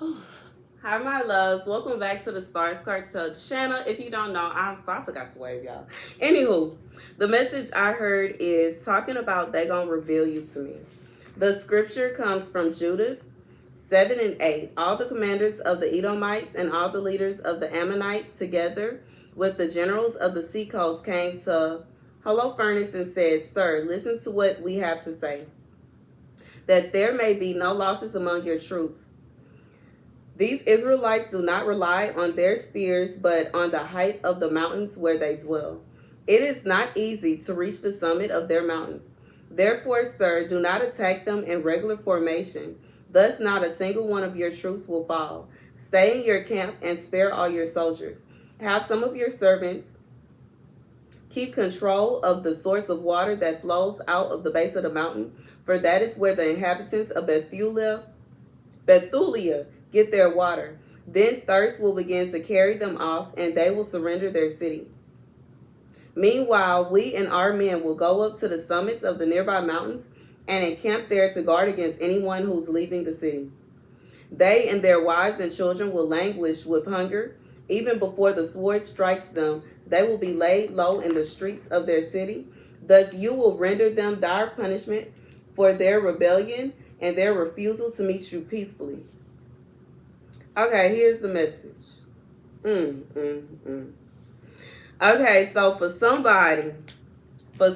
Hi, my loves. Welcome back to the Starscartel channel. If you don't know, I forgot to wave y'all. Anywho, the message I heard is talking about they gonna reveal you to me. The scripture comes from Judith 7 and 8. All the commanders of the Edomites and all the leaders of the Ammonites together with the generals of the seacoast came to Holofernes and said, Sir, listen to what we have to say, that there may be no losses among your troops. These Israelites do not rely on their spears, but on the height of the mountains where they dwell. It is not easy to reach the summit of their mountains. Therefore, sir, do not attack them in regular formation. Thus, not a single one of your troops will fall. Stay in your camp and spare all your soldiers. Have some of your servants keep control of the source of water that flows out of the base of the mountain, for that is where the inhabitants of Bethulia get their water. Then thirst will begin to carry them off, and they will surrender their city. Meanwhile, we and our men will go up to the summits of the nearby mountains and encamp there to guard against anyone who's leaving the city. They and their wives and children will languish with hunger. Even before the sword strikes them, they will be laid low in the streets of their city. Thus you will render them dire punishment for their rebellion and their refusal to meet you peacefully. Okay, here's the message. Okay, so for somebody, God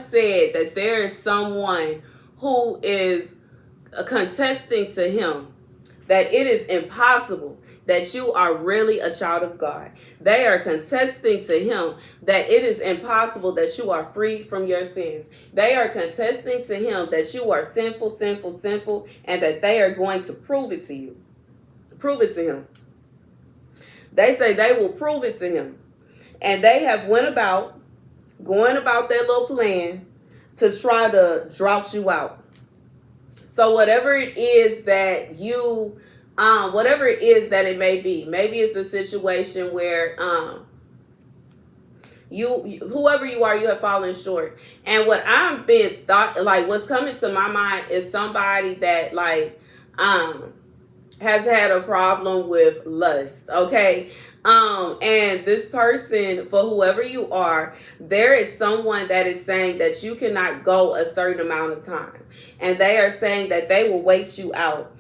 said that there is someone who is contesting to him that it is impossible that you are really a child of God. They are contesting to him that it is impossible that you are free from your sins. They are contesting to him that you are sinful, and that they are going to prove it to you. Prove it to him. They say they will prove it to him. And they have going about their little plan to try to drought you out. So whatever it is that whatever it is that it may be, maybe it's a situation where whoever you are, you have fallen short. And what I'm being thought, like what's coming to my mind is somebody that has had a problem with lust. Okay. And this person, for whoever you are, there is someone that is saying that you cannot go a certain amount of time. And they are saying that they will wait you out.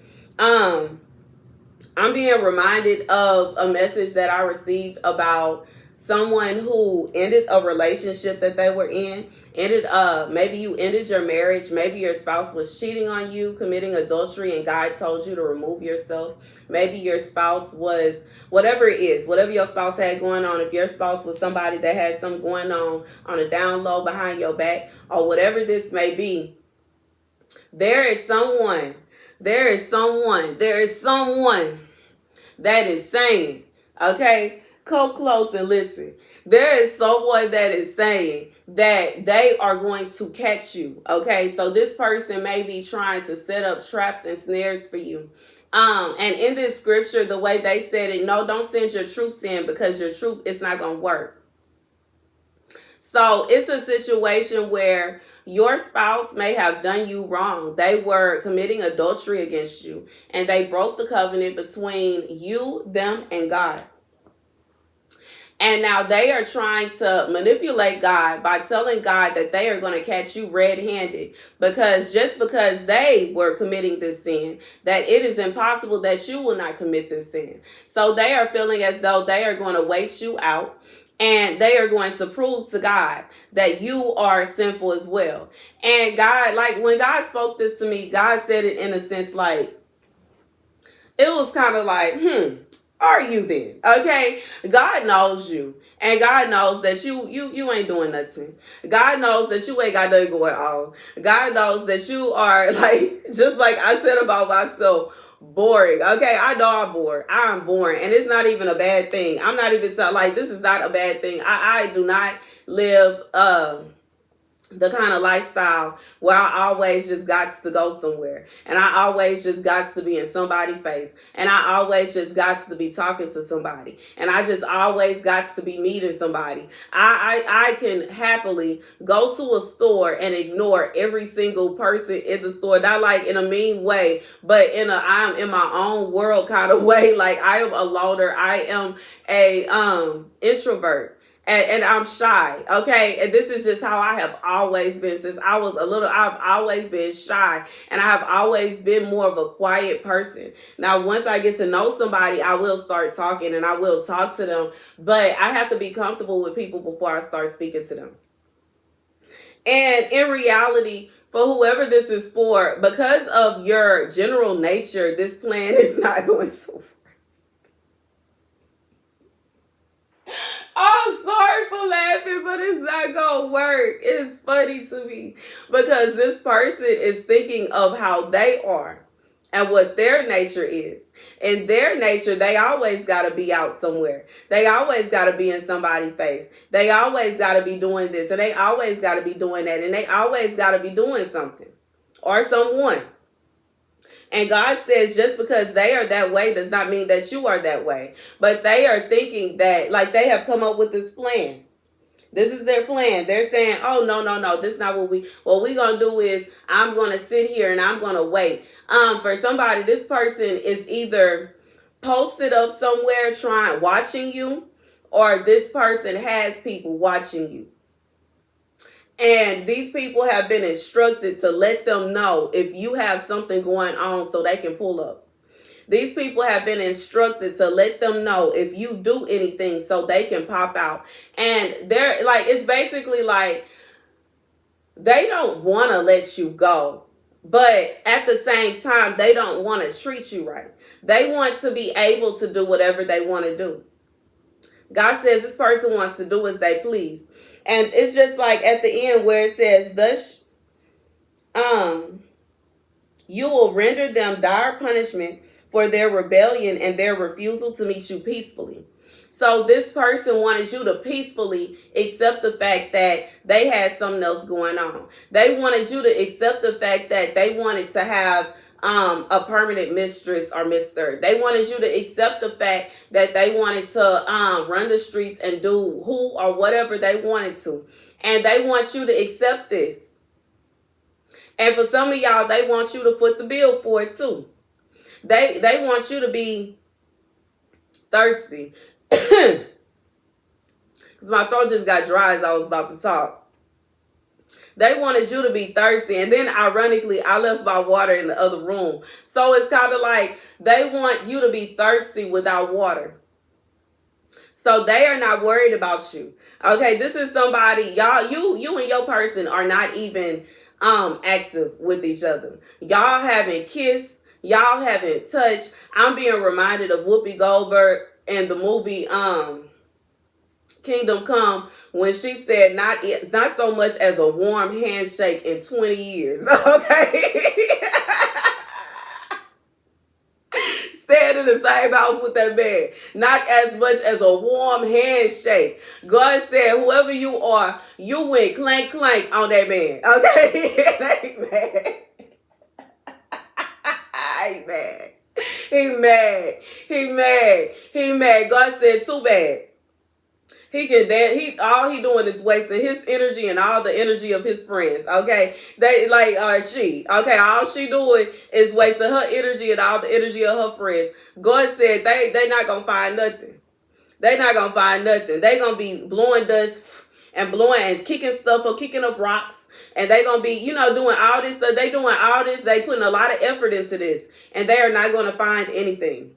I'm being reminded of a message that I received about someone who ended a relationship that they were in. Maybe you ended your marriage. Maybe your spouse was cheating on you, committing adultery, and God told you to remove yourself. Maybe your spouse was, whatever it is, whatever your spouse had going on. If your spouse was somebody that had something going on a down low behind your back, or whatever this may be, there is someone that is saying, okay, come close and listen. There is someone that is saying that they are going to catch you. Okay, so this person may be trying to set up traps and snares for you. And in this scripture, the way they said it, no, don't send your troops in because your troop is not going to work. So it's a situation where your spouse may have done you wrong. They were committing adultery against you, and they broke the covenant between you, them, and God. And now they are trying to manipulate God by telling God that they are going to catch you red-handed, because just because they were committing this sin, that it is impossible that you will not commit this sin. So they are feeling as though they are going to wait you out. And they are going to prove to God that you are sinful as well. And God, like when God spoke this to me, God said it in a sense like, it was kind of like, are you then? Okay. God knows you. And God knows that you ain't doing nothing. God knows that you ain't got nothing going on. God knows that you are, like, just like I said about myself, boring. Okay, I know I'm bored. I'm boring, and it's not even a bad thing. I'm not even like, this is not a bad thing. I do not live the kind of lifestyle where I always just got to go somewhere, and I always just got to be in somebody's face, and I always just got to be talking to somebody, and I just always got to be meeting somebody. I can happily go to a store and ignore every single person in the store, not like in a mean way, but in a I'm in my own world kind of way. Like, I am a loner. I am a introvert. And I'm shy, okay? And this is just how I have always been since I was a little. I've always been shy, and I have always been more of a quiet person. Now, once I get to know somebody, I will start talking, and I will talk to them, but I have to be comfortable with people before I start speaking to them. And in reality, for whoever this is for, because of your general nature, this plan is not going to. I'm sorry for laughing, but it's not gonna work. It's funny to me because this person is thinking of how they are and what their nature is. In their nature, they always gotta be out somewhere. They always gotta be in somebody's face. They always gotta be doing this, and they always gotta be doing that, and they always gotta be doing something or someone. And God says just because they are that way does not mean that you are that way. But they are thinking that, like, they have come up with this plan. This is their plan. They're saying, oh, no, this is not what we going to do is I'm going to sit here and I'm going to wait. For somebody, this person is either posted up somewhere watching you, or this person has people watching you. And these people have been instructed to let them know if you have something going on so they can pull up. These people have been instructed to let them know if you do anything so they can pop out. And they're like, it's basically like they don't want to let you go, but at the same time, they don't want to treat you right. They want to be able to do whatever they want to do. God says this person wants to do as they please. And it's just like at the end where it says, thus, you will render them dire punishment for their rebellion and their refusal to meet you peacefully. So this person wanted you to peacefully accept the fact that they had something else going on. They wanted you to accept the fact that they wanted to have a permanent mistress or mister. They wanted you to accept the fact that they wanted to run the streets and do who or whatever they wanted to. And they want you to accept this. And for some of y'all, they want you to foot the bill for it too. They want you to be thirsty. Because my throat just got dry as I was about to talk. They wanted you to be thirsty. And then ironically, I left my water in the other room. So it's kind of like they want you to be thirsty without water. So they are not worried about you. Okay, this is somebody, y'all, you and your person are not even active with each other. Y'all haven't kissed. Y'all haven't touched. I'm being reminded of Whoopi Goldberg in the movie Kingdom Come, when she said not so much as a warm handshake in 20 years. Okay. Staying in the same house with that man. Not as much as a warm handshake. God said, whoever you are, you went clank clank on that man. Okay. Amen. Amen. He mad. God said, too bad. All he doing is wasting his energy and all the energy of his friends. Okay. All she doing is wasting her energy and all the energy of her friends. God said they not gonna find nothing. They not gonna find nothing. They gonna be blowing dust and blowing and kicking stuff or kicking up rocks. And they gonna be, doing all this stuff. They doing all this. They putting a lot of effort into this. And they are not gonna find anything.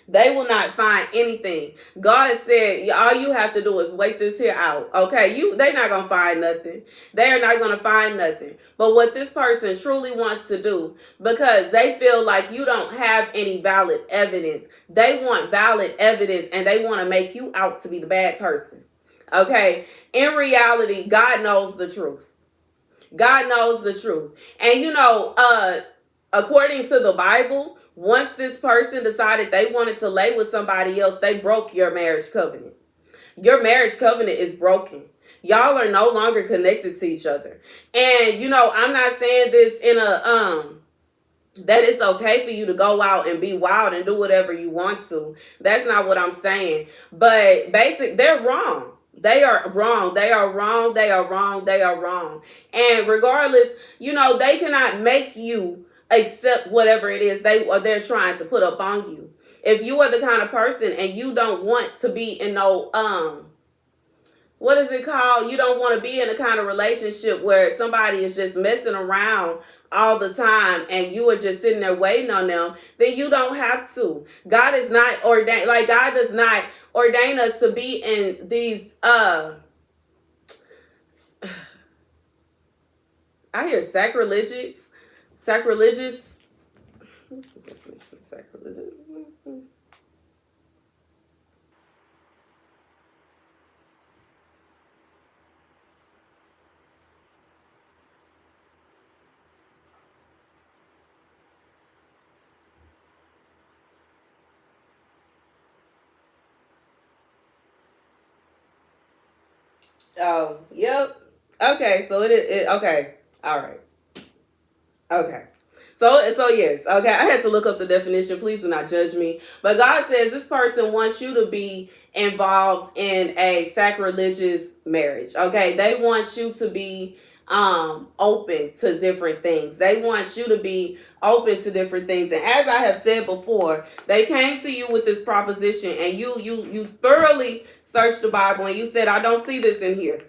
They will not find anything. God said, all you have to do is wait this here out. Okay, they're not going to find nothing. They are not going to find nothing. But what this person truly wants to do, because they feel like you don't have any valid evidence, they want valid evidence and they want to make you out to be the bad person. Okay, in reality, God knows the truth. God knows the truth. And according to the Bible, once this person decided they wanted to lay with somebody else, they broke your marriage covenant. Your marriage covenant is broken. y'all are no longer connected to each other. And I'm not saying this in a that it's okay for you to go out and be wild and do whatever you want to. That's not what I'm saying. But they're wrong. They are wrong. They are wrong. They are wrong. They are wrong. And regardless, they cannot make you accept whatever it is they're trying to put up on you. If you are the kind of person and you don't want to be in no what is it called? You don't want to be in a kind of relationship where somebody is just messing around all the time and you are just sitting there waiting on them, then you don't have to. God is not ordained, like God does not ordain us to be in these I hear sacrilegious. What's the definition of sacrilegious? Oh, yep. Okay, so okay. All right. Okay. So yes, okay, I had to look up the definition. Please do not judge me. But God says this person wants you to be involved in a sacrilegious marriage. Okay? They want you to be open to different things. They want you to be open to different things. And as I have said before, they came to you with this proposition and you thoroughly searched the Bible and you said, I don't see this in here.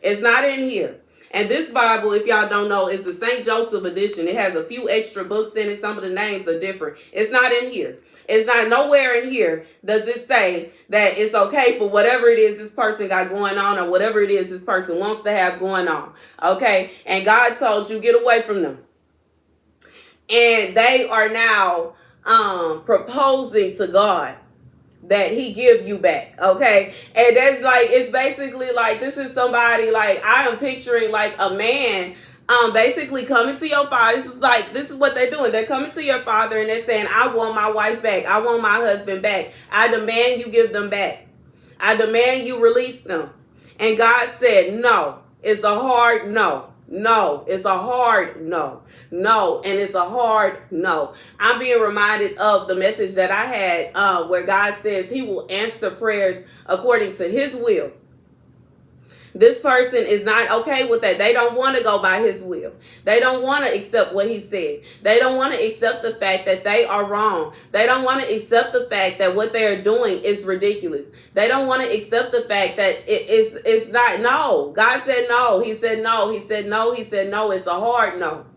It's not in here. And this Bible, if y'all don't know, is the St. Joseph edition. It has a few extra books in it. Some of the names are different. It's not in here. It's not nowhere in here does it say that it's okay for whatever it is this person got going on or whatever it is this person wants to have going on. Okay? And God told you, get away from them. And they are now proposing to God that he give you back. Okay? And that's like, it's basically like, this is somebody, like, I am picturing like a man basically coming to your father. This is what they're doing. They're coming to your father and they're saying, I want my wife back. I want my husband back. I demand you give them back. I demand you release them. And God said, no. It's a hard no. No, it's a hard no. No, and it's a hard no. I'm being reminded of the message that I had where God says he will answer prayers according to his will. This person is not okay with that. They don't want to go by his will. They don't want to accept what he said. They don't want to accept the fact that they are wrong. They don't want to accept the fact that what they are doing is ridiculous. They don't want to accept the fact that it's not. No. God said no. He said no. He said no. He said no. It's a hard no.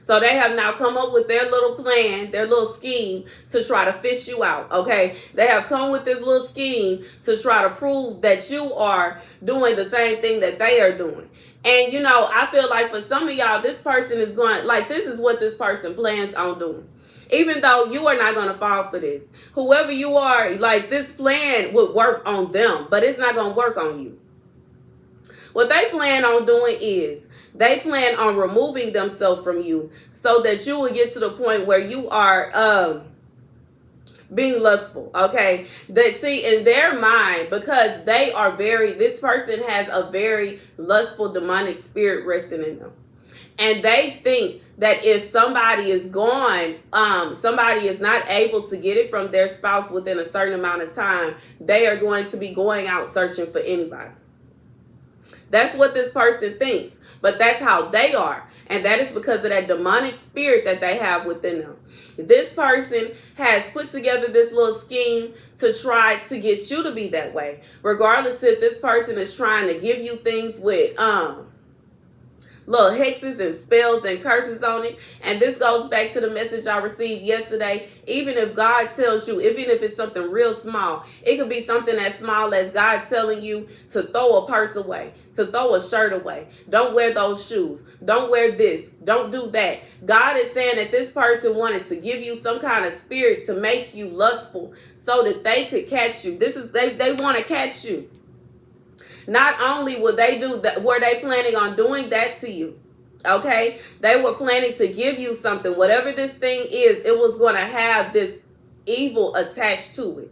So they have now come up with their little plan, their little scheme to try to fish you out, okay? They have come with this little scheme to try to prove that you are doing the same thing that they are doing. And, I feel like for some of y'all, this person is going, like, this is what this person plans on doing. Even though you are not going to fall for this. Whoever you are, like, this plan would work on them, but it's not going to work on you. What they plan on doing is, they plan on removing themselves from you so that you will get to the point where you are being lustful, okay? That see, in their mind, because this person has a very lustful demonic spirit resting in them. And they think that if somebody is gone, somebody is not able to get it from their spouse within a certain amount of time, they are going to be going out searching for anybody. That's what this person thinks. But that's how they are. And that is because of that demonic spirit that they have within them. This person has put together this little scheme to try to get you to be that way. Regardless if this person is trying to give you things with little hexes and spells and curses on it. And this goes back to the message I received yesterday. Even if God tells you, even if it's something real small, it could be something as small as God telling you to throw a purse away, to throw a shirt away. Don't wear those shoes. Don't wear this. Don't do that. God is saying that this person wanted to give you some kind of spirit to make you lustful so that they could catch you. They want to catch you. Not only will they do that, were they planning on doing that to you? Okay, they were planning to give you something. Whatever this thing is, it was going to have this evil attached to it.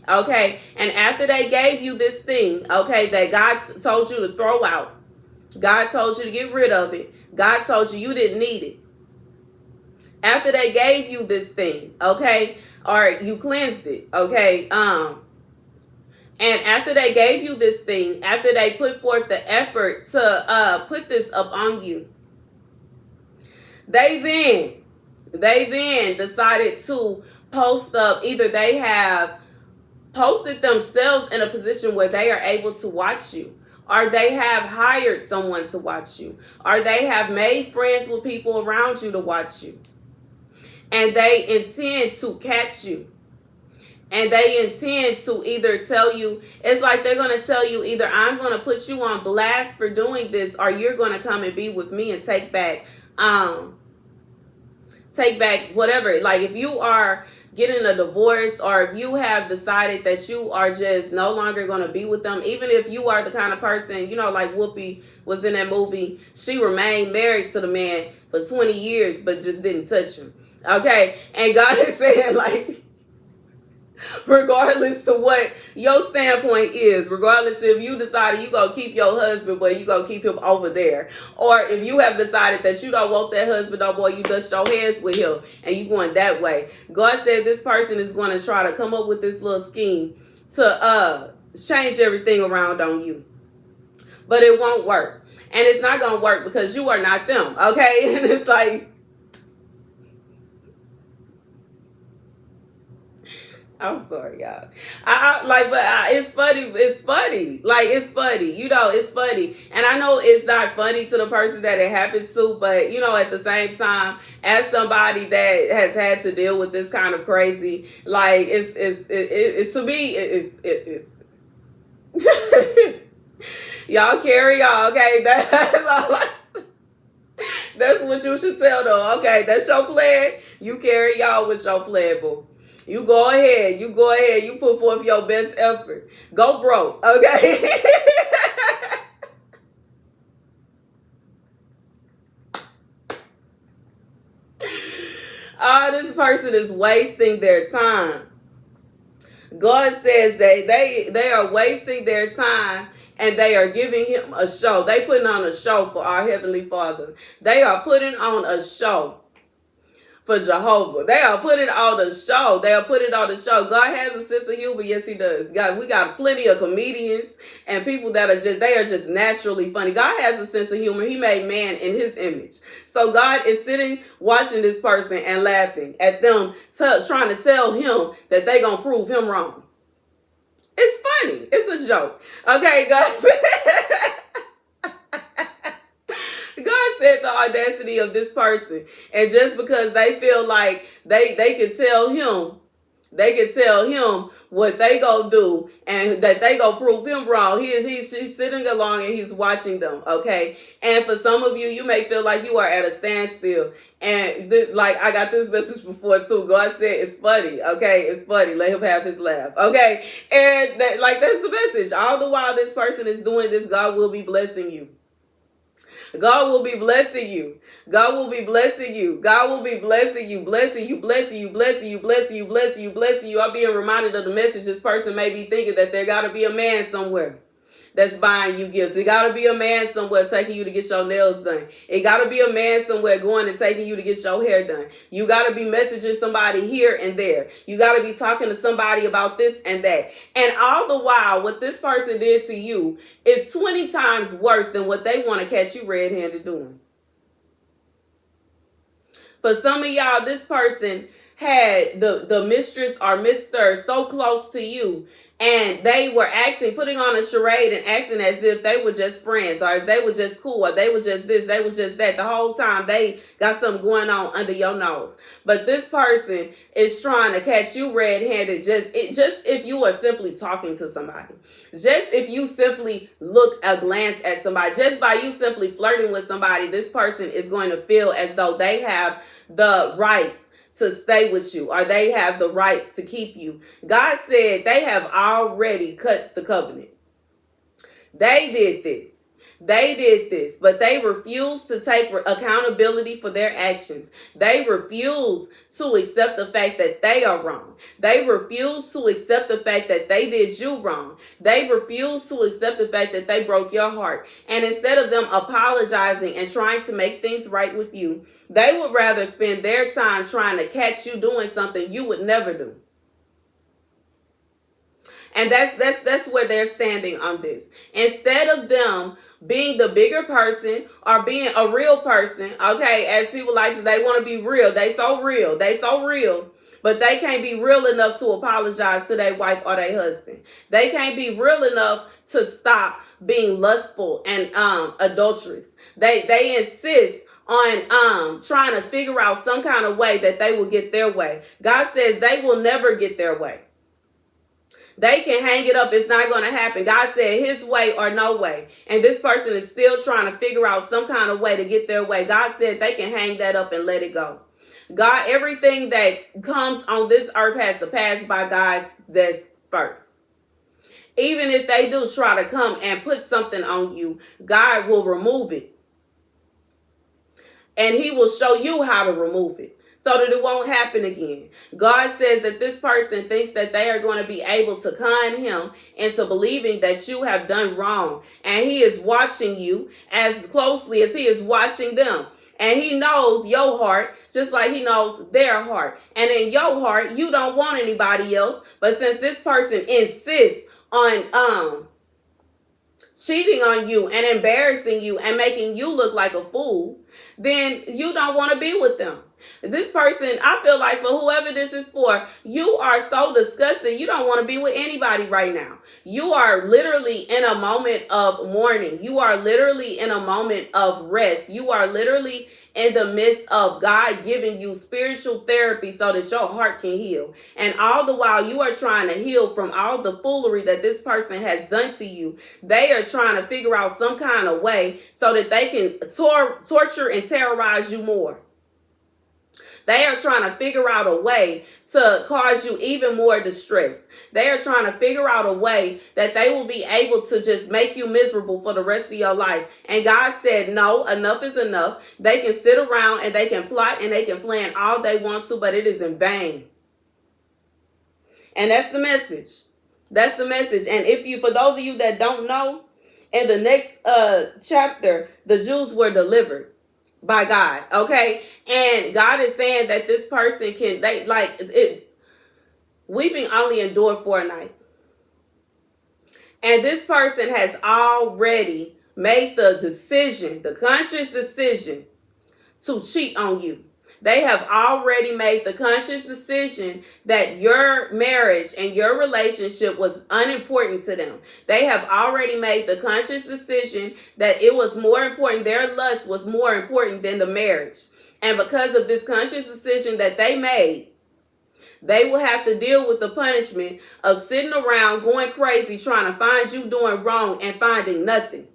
Okay. And after they gave you this thing, okay, that God told you to throw out, God told you to get rid of it, God told you you didn't need it. After they gave you this thing, okay, or you cleansed it, okay, and after they gave you this thing, after they put forth the effort to put this up on you, they then decided to post up. Either they have posted themselves in a position where they are able to watch you, or they have hired someone to watch you, or they have made friends with people around you to watch you, and they intend to catch you. And they intend to either tell you, it's like they're going to tell you either I'm going to put you on blast for doing this, or you're going to come and be with me and take back whatever. Like if you are getting a divorce, or if you have decided that you are just no longer going to be with them, even if you are the kind of person, like Whoopi was in that movie, she remained married to the man for 20 years, but just didn't touch him. Okay. And God is saying, like, regardless to what your standpoint is, regardless if you decided you gonna keep your husband, but you gonna keep him over there, or if you have decided that you don't want that husband no more, you dust your hands with him and you going that way, God said this person is going to try to come up with this little scheme to change everything around on you, but it won't work. And it's not gonna work because you are not them. Okay. And it's like, I'm sorry, y'all. It's funny. It's funny. Like, it's funny. It's funny. And I know it's not funny to the person that it happens to, but, at the same time, as somebody that has had to deal with this kind of crazy, like, to me, it's y'all carry on, okay? That's what you should tell them. Okay, that's your plan. You carry on with your plan, boo. You go ahead. You put forth your best effort. Go broke. Okay. This person is wasting their time. God says they are wasting their time, and they are giving him a show. They putting on a show for our Heavenly Father. They are putting on a show for Jehovah. They are putting on the show. God has a sense of humor. Yes, he does. We got plenty of comedians and people that are just naturally funny. God has a sense of humor. He made man in his image. So God is sitting, watching this person and laughing at them, trying to tell him that they gonna prove him wrong. It's funny. It's a joke. Okay, guys. God said the audacity of this person. And just because they feel like they can tell him what they gonna do and that they gonna prove him wrong. He's sitting along and he's watching them. Okay. And for some of you, you may feel like you are at a standstill. And I got this message before too. God said it's funny. Okay. It's funny. Let him have his laugh. Okay. And that's the message. All the while this person is doing this, God will be blessing you. God will be blessing you. God will be blessing you. God will be blessing you, blessing you, blessing you, blessing you, blessing you, blessing you, blessing you. I'm being reminded of the message. This person may be thinking that there got to be a man somewhere that's buying you gifts. It got to be a man somewhere taking you to get your nails done. It got to be a man somewhere going and taking you to get your hair done. You got to be messaging somebody here and there. You got to be talking to somebody about this and that. And all the while, what this person did to you is 20 times worse than what they want to catch you red-handed doing. For some of y'all, this person had the mistress or mister so close to you, and they were putting on a charade and acting as if they were just friends, or as they were just cool, or they were just this, they were just that. The whole time they got something going on under your nose. But this person is trying to catch you red-handed just if you are simply talking to somebody. Just if you simply look a glance at somebody, just by you simply flirting with somebody, this person is going to feel as though they have the rights to stay with you, or they have the rights to keep you. God said they have already cut the covenant. They did this. They did this, but they refused to take accountability for their actions. They refuse to accept the fact that they are wrong. They refuse to accept the fact that they did you wrong. They refuse to accept the fact that they broke your heart. And instead of them apologizing and trying to make things right with you, they would rather spend their time trying to catch you doing something you would never do. And that's where they're standing on this. Instead of them being the bigger person or being a real person, okay, as people like to, they want to be real. They so real, but they can't be real enough to apologize to their wife or their husband. They can't be real enough to stop being lustful and adulterous. They insist on trying to figure out some kind of way that they will get their way. God says they will never get their way. They can hang it up. It's not going to happen. God said his way or no way. And this person is still trying to figure out some kind of way to get their way. God said they can hang that up and let it go. God, everything that comes on this earth has to pass by God's desk first. Even if they do try to come and put something on you, God will remove it. And he will show you how to remove it, so that it won't happen again. God says that this person thinks that they are going to be able to con him into believing that you have done wrong. And he is watching you as closely as he is watching them. And he knows your heart just like he knows their heart. And in your heart, you don't want anybody else. But since this person insists on cheating on you and embarrassing you and making you look like a fool, then you don't want to be with them. This person, I feel like for whoever this is for, you are so disgusted. You don't want to be with anybody right now. You are literally in a moment of mourning. You are literally in a moment of rest. You are literally in the midst of God giving you spiritual therapy so that your heart can heal. And all the while you are trying to heal from all the foolery that this person has done to you, they are trying to figure out some kind of way so that they can torture and terrorize you more. They are trying to figure out a way to cause you even more distress. They are trying to figure out a way that they will be able to just make you miserable for the rest of your life. And God said, no, enough is enough. They can sit around and they can plot and they can plan all they want to, but it is in vain. And that's the message. That's the message. And for those of you that don't know, in the next chapter, the Jews were delivered by God, okay? And God is saying that this person weeping only endure for a night. And this person has already made the decision, the conscious decision to cheat on you. They have already made the conscious decision that your marriage and your relationship was unimportant to them. They have already made the conscious decision that it was more important. Their lust was more important than the marriage. And because of this conscious decision that they made, they will have to deal with the punishment of sitting around going crazy trying to find you doing wrong and finding nothing.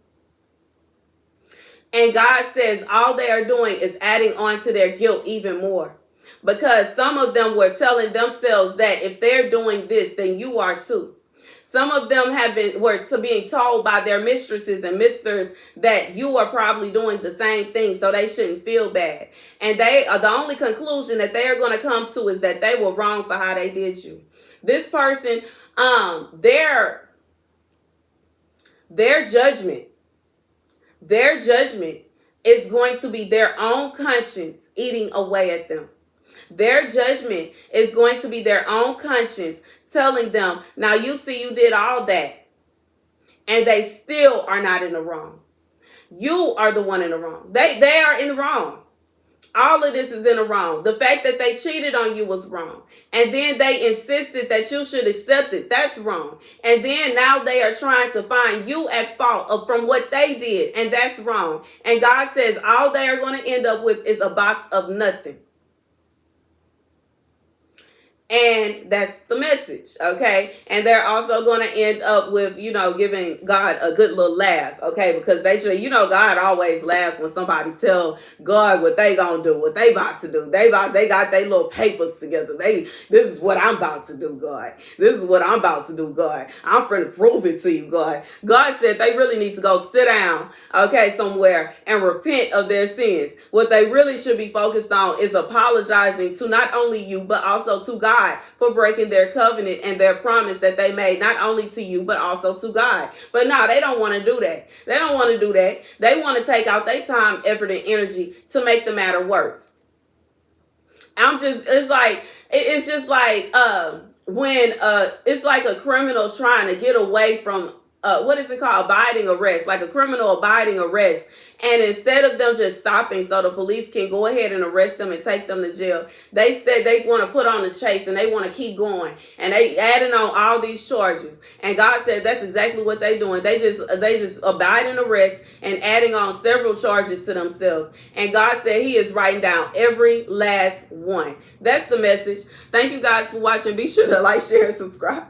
And God says all they are doing is adding on to their guilt even more. Because some of them were telling themselves that if they're doing this, then you are too. Some of them were being told by their mistresses and misters that you are probably doing the same thing, so they shouldn't feel bad. And the only conclusion that they are going to come to is that they were wrong for how they did you. This person, their judgment is going to be their own conscience eating away at them. Their judgment is going to be their own conscience telling them, now you see you did all that and they still are not in the wrong. You are the one in the wrong. They are in the wrong. All of this is in the wrong. The fact that they cheated on you was wrong. And then they insisted that you should accept it. That's wrong. And then now they are trying to find you at fault from what they did. And that's wrong. And God says all they are going to end up with is a box of nothing. And that's the message, okay? And they're also going to end up with, giving God a good little laugh, okay? Because they should, God always laughs when somebody tell God what they gonna do, what they about to do. They got their little papers together. This is what I'm about to do, God. This is what I'm about to do, God. I'm finna prove it to you, God. God said they really need to go sit down, okay, somewhere and repent of their sins. What they really should be focused on is apologizing to not only you, but also to God for breaking their covenant and their promise that they made, not only to you, but also to God. But no, they don't want to do that. They don't want to do that. They want to take out their time, effort, and energy to make the matter worse. It's just like when it's like a criminal trying to get away from what is it called? Abiding arrest, like a criminal abiding arrest. And instead of them just stopping so the police can go ahead and arrest them and take them to jail, they said they want to put on the chase and they want to keep going. And they adding on all these charges. And God said that's exactly what they doing. They just abide in arrest and adding on several charges to themselves. And God said he is writing down every last one. That's the message. Thank you guys for watching. Be sure to like, share, and subscribe.